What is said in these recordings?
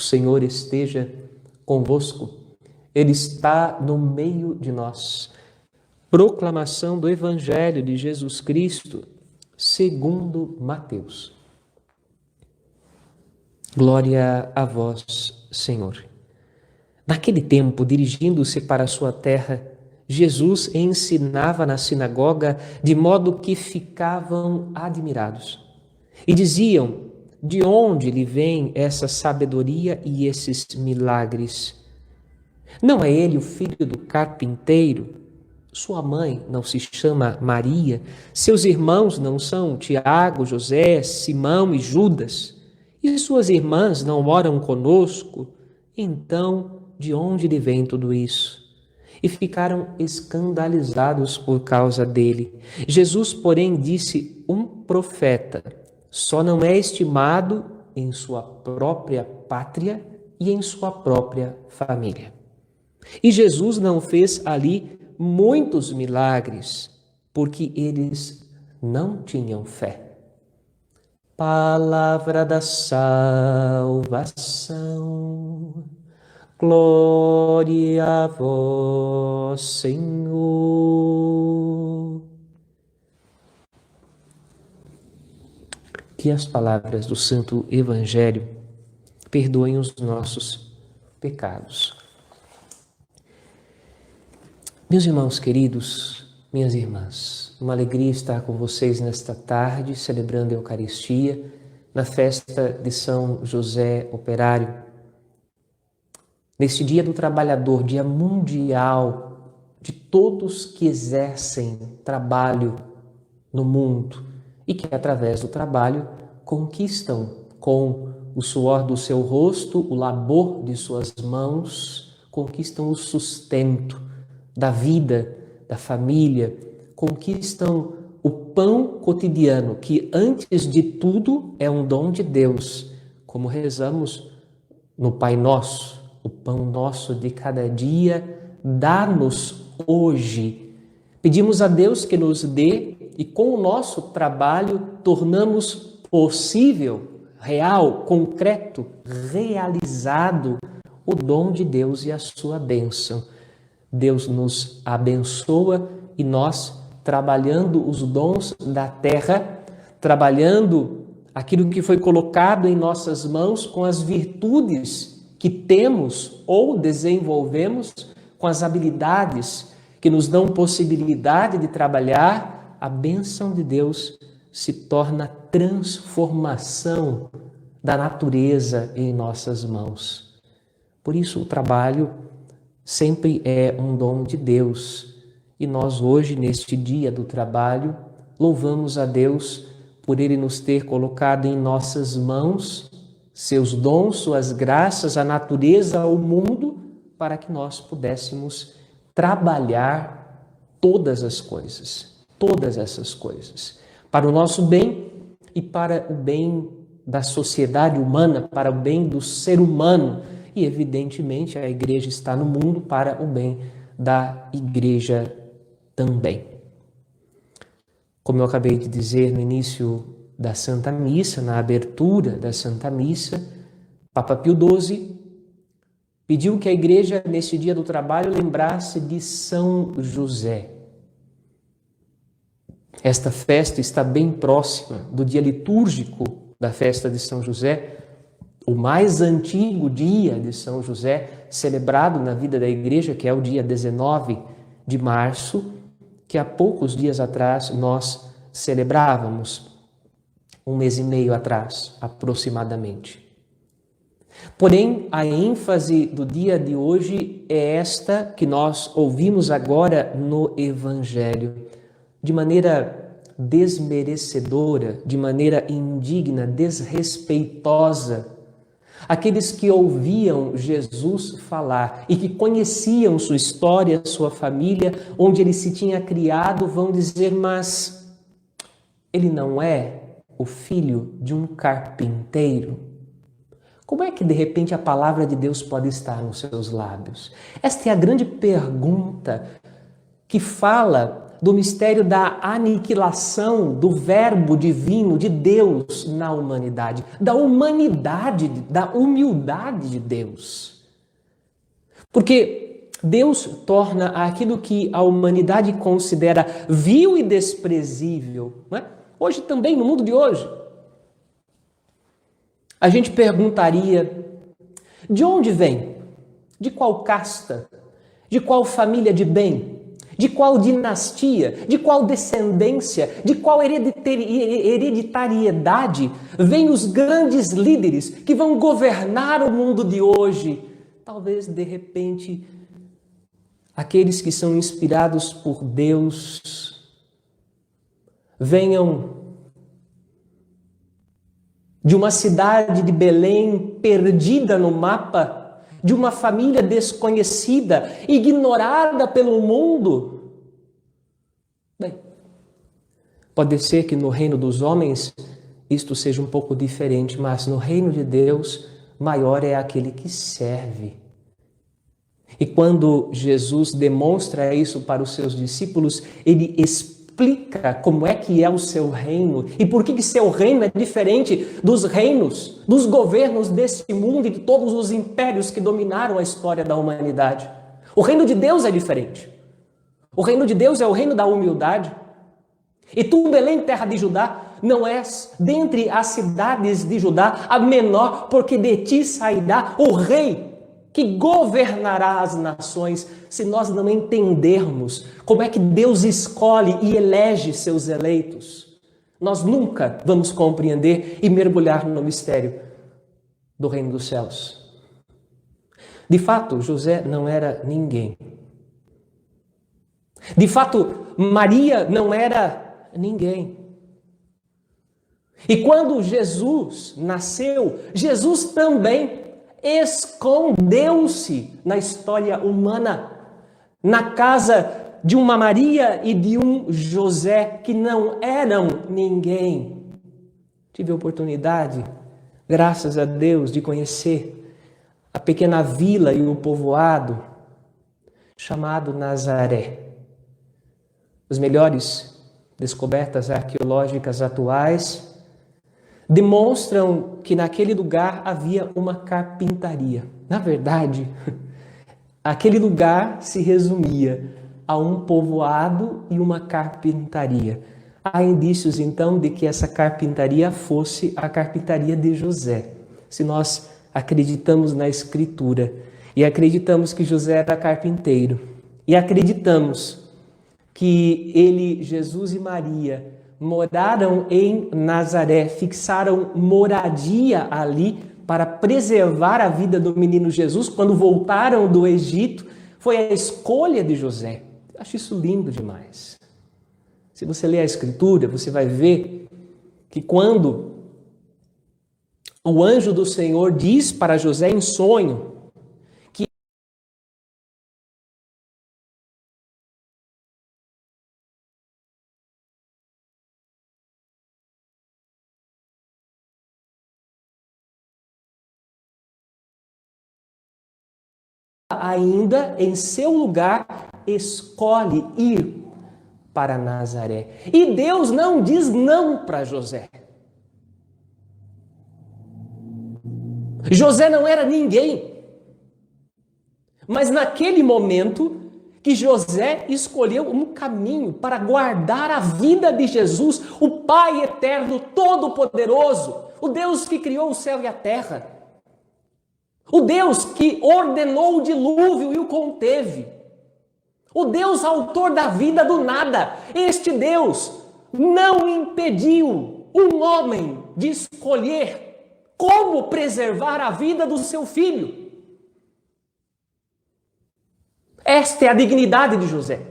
Senhor esteja convosco. Ele está no meio de nós. Proclamação do Evangelho de Jesus Cristo, segundo Mateus. Glória a vós, Senhor. Naquele tempo, dirigindo-se para a sua terra, Jesus ensinava na sinagoga, de modo que ficavam admirados. E diziam: de onde lhe vem essa sabedoria e esses milagres? Não é ele o filho do carpinteiro? Sua mãe não se chama Maria? Seus irmãos não são Tiago, José, Simão e Judas? E suas irmãs não moram conosco? Então, de onde lhe vem tudo isso? E ficaram escandalizados por causa dele. Jesus, porém, disse: um profeta só não é estimado em sua própria pátria e em sua própria família. E Jesus não fez ali muitos milagres, porque eles não tinham fé. Palavra da salvação. Glória a vós, Senhor. Que as palavras do Santo Evangelho perdoem os nossos pecados. Meus irmãos queridos, minhas irmãs, uma alegria estar com vocês nesta tarde, celebrando a Eucaristia, na festa de São José Operário. Neste Dia do Trabalhador, Dia Mundial de todos que exercem trabalho no mundo e que, através do trabalho, conquistam com o suor do seu rosto, o labor de suas mãos, conquistam o sustento da vida, da família, conquistam o pão cotidiano, que antes de tudo é um dom de Deus, como rezamos no Pai Nosso: o pão nosso de cada dia, dá-nos hoje. Pedimos a Deus que nos dê e com o nosso trabalho tornamos possível, real, concreto, realizado o dom de Deus e a sua bênção. Deus nos abençoa e nós, trabalhando os dons da terra, trabalhando aquilo que foi colocado em nossas mãos com as virtudes que temos ou desenvolvemos, com as habilidades que nos dão possibilidade de trabalhar, a bênção de Deus se torna transformação da natureza em nossas mãos. Por isso, o trabalho sempre é um dom de Deus. E nós hoje, neste dia do trabalho, louvamos a Deus por Ele nos ter colocado em nossas mãos seus dons, suas graças, a natureza, o mundo, para que nós pudéssemos trabalhar todas as coisas, todas essas coisas, para o nosso bem e para o bem da sociedade humana, para o bem do ser humano. E, evidentemente, a igreja está no mundo para o bem da igreja também. Como eu acabei de dizer no início da Santa Missa, na abertura da Santa Missa, Papa Pio XII pediu que a igreja, nesse dia do trabalho, lembrasse de São José. Esta festa está bem próxima do dia litúrgico da festa de São José, o mais antigo dia de São José, celebrado na vida da igreja, que é o dia 19 de março, que há poucos dias atrás nós celebrávamos, um mês e meio atrás, aproximadamente. Porém, a ênfase do dia de hoje é esta que nós ouvimos agora no Evangelho, de maneira desmerecedora, de maneira indigna, desrespeitosa. Aqueles que ouviam Jesus falar e que conheciam sua história, sua família, onde ele se tinha criado, vão dizer: mas ele não é o filho de um carpinteiro? Como é que de repente a palavra de Deus pode estar nos seus lábios? Esta é a grande pergunta que fala do mistério da aniquilação do verbo divino de Deus na humanidade, da humanidade, da humildade de Deus. Porque Deus torna aquilo que a humanidade considera vil e desprezível, não é? Hoje também, no mundo de hoje, a gente perguntaria: de onde vem? De qual casta? De qual família de bem? De qual dinastia? De qual descendência? De qual hereditariedade vêm os grandes líderes que vão governar o mundo de hoje? Talvez, de repente, aqueles que são inspirados por Deus venham de uma cidade de Belém perdida no mapa, de uma família desconhecida, ignorada pelo mundo. Bem, pode ser que no reino dos homens isto seja um pouco diferente, mas no reino de Deus, maior é aquele que serve. E quando Jesus demonstra isso para os seus discípulos, ele explica como é que é o seu reino e por que seu reino é diferente dos reinos, dos governos desse mundo e de todos os impérios que dominaram a história da humanidade. O reino de Deus é diferente. O reino de Deus é o reino da humildade. E tu, Belém, terra de Judá, não és dentre as cidades de Judá a menor, porque de ti sairá o rei que governará as nações. Se nós não entendermos como é que Deus escolhe e elege seus eleitos, nós nunca vamos compreender e mergulhar no mistério do reino dos céus. De fato, José não era ninguém. De fato, Maria não era ninguém. E quando Jesus nasceu, Jesus também escondeu-se na história humana, na casa de uma Maria e de um José que não eram ninguém. Tive a oportunidade, graças a Deus, de conhecer a pequena vila e o povoado chamado Nazaré. As melhores descobertas arqueológicas atuais demonstram que naquele lugar havia uma carpintaria. Na verdade, aquele lugar se resumia a um povoado e uma carpintaria. Há indícios, então, de que essa carpintaria fosse a carpintaria de José. Se nós acreditamos na Escritura e acreditamos que José era carpinteiro e acreditamos que ele, Jesus e Maria, moraram em Nazaré, fixaram moradia ali para preservar a vida do menino Jesus quando voltaram do Egito, foi a escolha de José. Acho isso lindo demais. Se você ler a Escritura, você vai ver que quando o anjo do Senhor diz para José em sonho que ainda em seu lugar escolhe ir para Nazaré. E Deus não diz não para José. José não era ninguém. Mas naquele momento que José escolheu um caminho para guardar a vida de Jesus, o Pai eterno, todo-poderoso, o Deus que criou o céu e a terra, o Deus que ordenou o dilúvio e o conteve, o Deus autor da vida do nada. Este Deus não impediu um homem de escolher como preservar a vida do seu filho. Esta é a dignidade de José.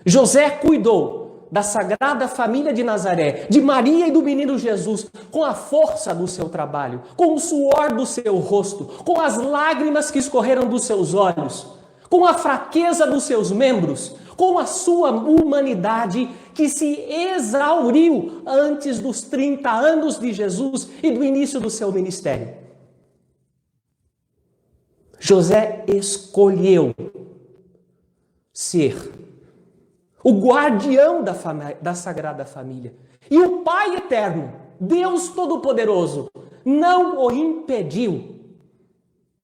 José cuidou da Sagrada Família de Nazaré, de Maria e do menino Jesus, com a força do seu trabalho, com o suor do seu rosto, com as lágrimas que escorreram dos seus olhos, com a fraqueza dos seus membros, com a sua humanidade que se exauriu antes dos 30 anos de Jesus e do início do seu ministério. José escolheu ser o guardião da Sagrada Família. E o Pai Eterno, Deus Todo-Poderoso, não o impediu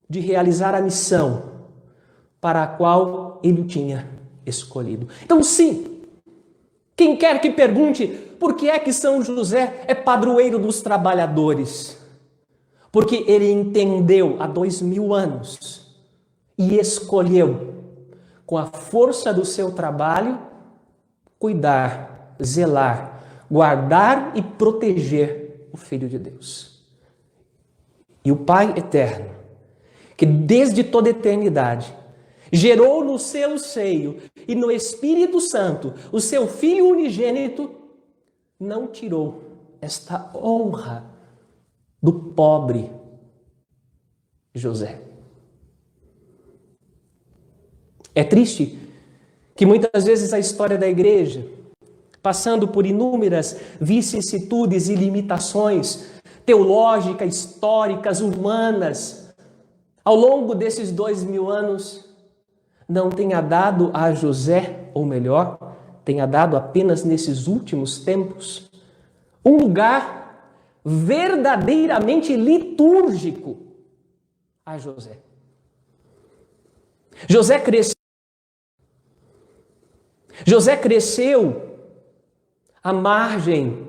de realizar a missão para a qual ele o tinha escolhido. Então, sim, quem quer que pergunte por que é que São José é padroeiro dos trabalhadores, porque ele entendeu há 2000 anos e escolheu, com a força do seu trabalho, cuidar, zelar, guardar e proteger o Filho de Deus. E o Pai Eterno, que desde toda a eternidade gerou no seu seio e no Espírito Santo o seu Filho unigênito, não tirou esta honra do pobre José. É triste que muitas vezes a história da igreja, passando por inúmeras vicissitudes e limitações teológicas, históricas, humanas, ao longo desses 2000 anos, não tenha dado a José, ou melhor, tenha dado apenas nesses últimos tempos, um lugar verdadeiramente litúrgico a José. José cresceu à margem,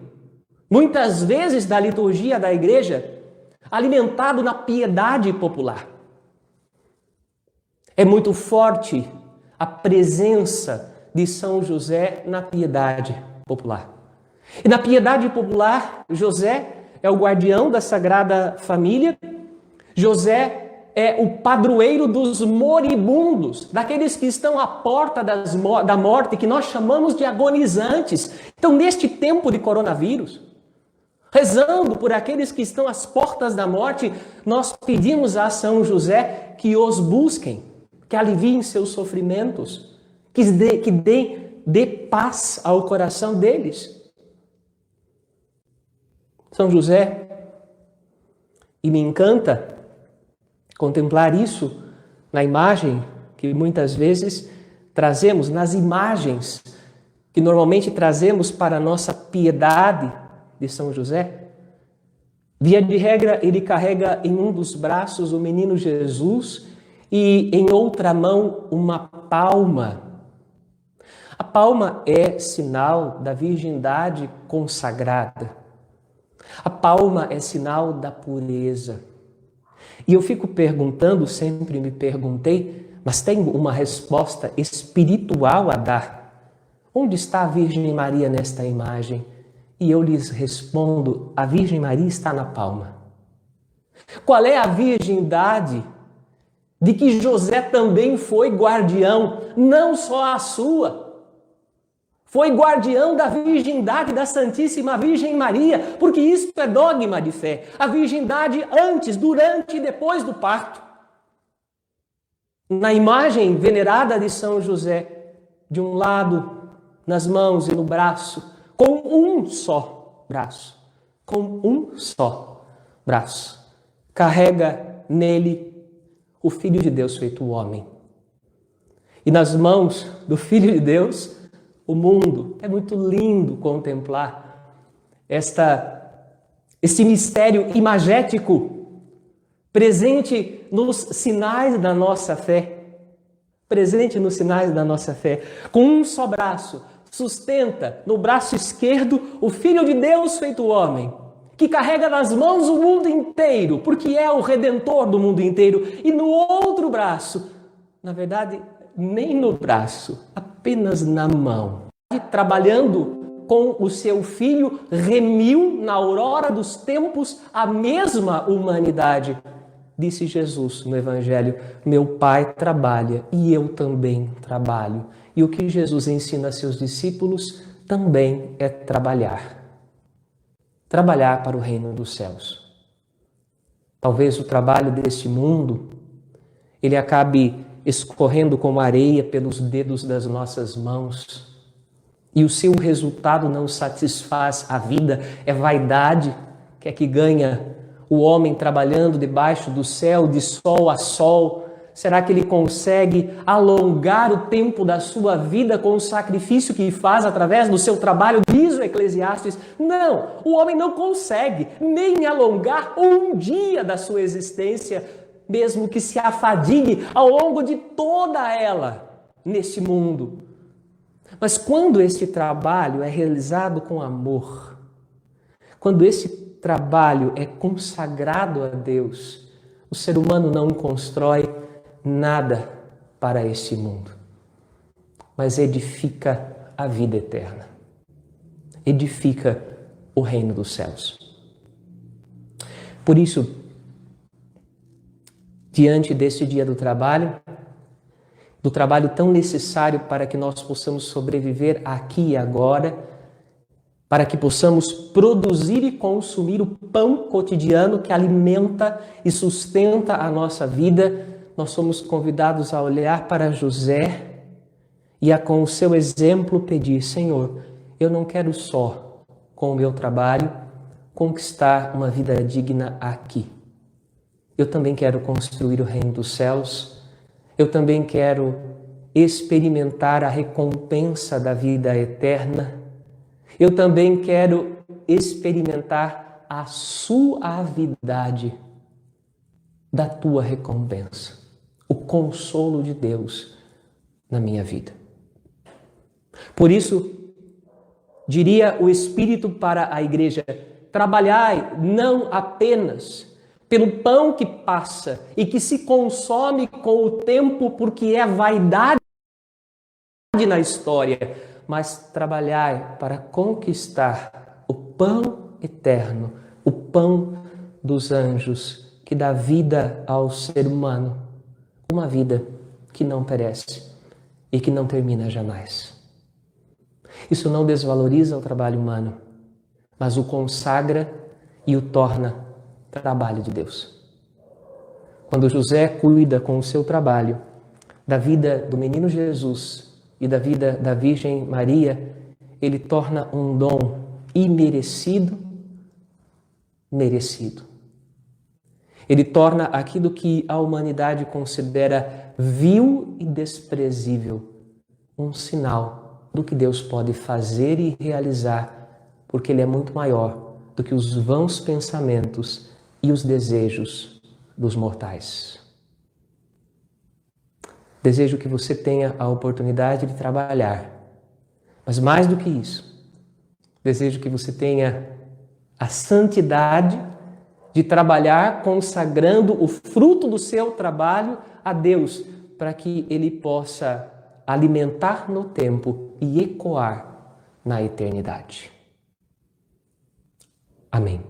muitas vezes, da liturgia da igreja, alimentado na piedade popular. É muito forte a presença de São José na piedade popular. E na piedade popular, José é o guardião da Sagrada Família. José é o padroeiro dos moribundos, daqueles que estão à porta da morte, que nós chamamos de agonizantes. Então, neste tempo de coronavírus, rezando por aqueles que estão às portas da morte, nós pedimos a São José que os busquem, que aliviem seus sofrimentos, que dê paz ao coração deles. São José, e me encanta contemplar isso na imagem que muitas vezes trazemos, nas imagens que normalmente trazemos para a nossa piedade de São José. Via de regra, ele carrega em um dos braços o menino Jesus e em outra mão uma palma. A palma é sinal da virgindade consagrada. A palma é sinal da pureza. E eu fico perguntando, sempre me perguntei, mas tenho uma resposta espiritual a dar. Onde está a Virgem Maria nesta imagem? E eu lhes respondo, a Virgem Maria está na palma. Qual é a virgindade de que José também foi guardião, não só a sua? Foi guardião da virgindade da Santíssima Virgem Maria, porque isso é dogma de fé. A virgindade antes, durante e depois do parto. Na imagem venerada de São José, de um lado, nas mãos e no braço, com um só braço, carrega nele o Filho de Deus feito homem. E nas mãos do Filho de Deus, o mundo. É muito lindo contemplar esse mistério imagético presente nos sinais da nossa fé. Com um só braço, sustenta no braço esquerdo o Filho de Deus feito homem, que carrega nas mãos o mundo inteiro, porque é o Redentor do mundo inteiro. E no outro braço, na verdade, nem no braço, apenas na mão, trabalhando com o seu Filho, remiu na aurora dos tempos a mesma humanidade. Disse Jesus no Evangelho, meu Pai trabalha e eu também trabalho. E o que Jesus ensina a seus discípulos também é trabalhar. Trabalhar para o reino dos céus. Talvez o trabalho deste mundo, ele acabe escorrendo como areia pelos dedos das nossas mãos. E o seu resultado não satisfaz a vida, é vaidade que ganha o homem trabalhando debaixo do céu, de sol a sol, Será que ele consegue alongar o tempo da sua vida com o sacrifício que faz através do seu trabalho? Diz o Eclesiastes. Não, o homem não consegue nem alongar um dia da sua existência, mesmo que se afadigue ao longo de toda ela neste mundo. Mas quando esse trabalho é realizado com amor, quando esse trabalho é consagrado a Deus, o ser humano não constrói nada para este mundo, mas edifica a vida eterna, edifica o reino dos céus. Por isso, diante desse dia do trabalho tão necessário para que nós possamos sobreviver aqui e agora, para que possamos produzir e consumir o pão cotidiano que alimenta e sustenta a nossa vida, nós somos convidados a olhar para José e a, com o seu exemplo, pedir: Senhor, eu não quero só, com o meu trabalho, conquistar uma vida digna aqui. Eu também quero construir o reino dos céus. Eu também quero experimentar a recompensa da vida eterna. Eu também quero experimentar a suavidade da tua recompensa, o consolo de Deus na minha vida. Por isso, diria o Espírito para a igreja: trabalhai não apenas pelo pão que passa e que se consome com o tempo, porque é vaidade na história, mas trabalhai para conquistar o pão eterno, o pão dos anjos, que dá vida ao ser humano, uma vida que não perece e que não termina jamais. Isso não desvaloriza o trabalho humano, mas o consagra e o torna trabalho de Deus. Quando José cuida com o seu trabalho da vida do menino Jesus e da vida da Virgem Maria, ele torna um dom imerecido, merecido. Ele torna aquilo que a humanidade considera vil e desprezível um sinal do que Deus pode fazer e realizar, porque Ele é muito maior do que os vãos pensamentos e os desejos dos mortais. Desejo que você tenha a oportunidade de trabalhar, mas mais do que isso, desejo que você tenha a santidade de trabalhar consagrando o fruto do seu trabalho a Deus, para que Ele possa alimentar no tempo e ecoar na eternidade. Amém.